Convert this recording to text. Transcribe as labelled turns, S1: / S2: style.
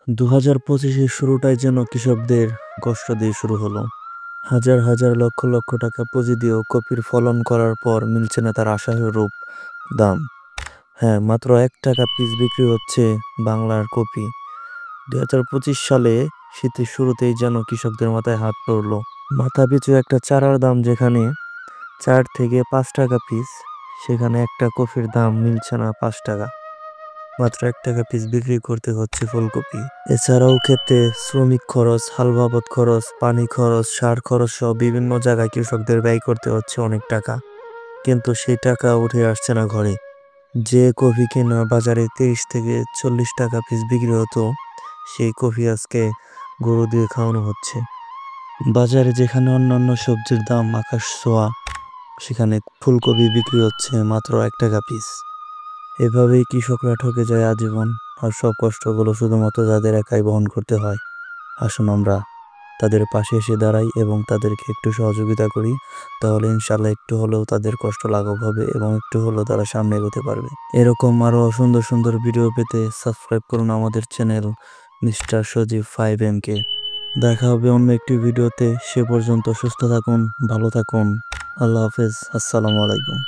S1: 2025-এর শুরুটাই যেন কৃষকদের কষ্ট দিয়ে শুরু হলো। হাজার হাজার লক্ষ লক্ষ টাকা পুঁজি দিয়েও কপির ফলন করার পর মিলছে না তার আশানুরূপ দাম। হ্যাঁ, মাত্র 1 টাকা পিস বিক্রি হচ্ছে বাংলার কপি। 2025 সালে শীতের শুরুতেই যেন কৃষকদের মাথায় হাত পড়লো। মাথা পিছু একটা চারার দাম যেখানে 4 থেকে 5 টাকা পিস, সেখানে একটা কপির দাম মিলছে না 5 টাকা। মাত্র 1 টাকা পিস বিক্রি করতে হচ্ছে ফুলকপি। এছাড়াও ক্ষেতে শ্রমিক খরচ, হাল বাবদ খরচ, পানি খরচ, সার খরচ সহ বিভিন্ন জায়গায় কৃষকদের ব্যয় করতে হচ্ছে অনেক টাকা, কিন্তু সেই টাকা উঠে আসছে না ঘরে। যে কফি কেনা বাজারে 30 থেকে 40 টাকা পিস বিক্রি হতো, সেই কফি আজকে গরু দিয়ে খাওয়ানো হচ্ছে। বাজারে যেখানে অন্যান্য সবজির দাম আকাশ ছোঁয়া, সেখানে ফুলকপি বিক্রি হচ্ছে মাত্র 1 টাকা পিস। এভাবেই কৃষকরা ঠকে যায় আজীবন, আর সব কষ্টগুলো শুধুমাত্র তাদের একাই বহন করতে হয়। আসুন আমরা তাদের পাশে এসে দাঁড়াই এবং তাদেরকে একটু সহযোগিতা করি, তাহলে ইনশাল্লাহ একটু হলেও তাদের কষ্ট লাঘব হবে এবং একটু হলেও তারা সামনে এগোতে পারবে। এরকম আরো সুন্দর সুন্দর ভিডিও পেতে সাবস্ক্রাইব করুন আমাদের চ্যানেল মিস্টার সজীব 5M কে। দেখা হবে অন্য একটি ভিডিওতে। সে পর্যন্ত সুস্থ থাকুন, ভালো থাকুন। আল্লাহ হাফেজ, আসসালামু আলাইকুম।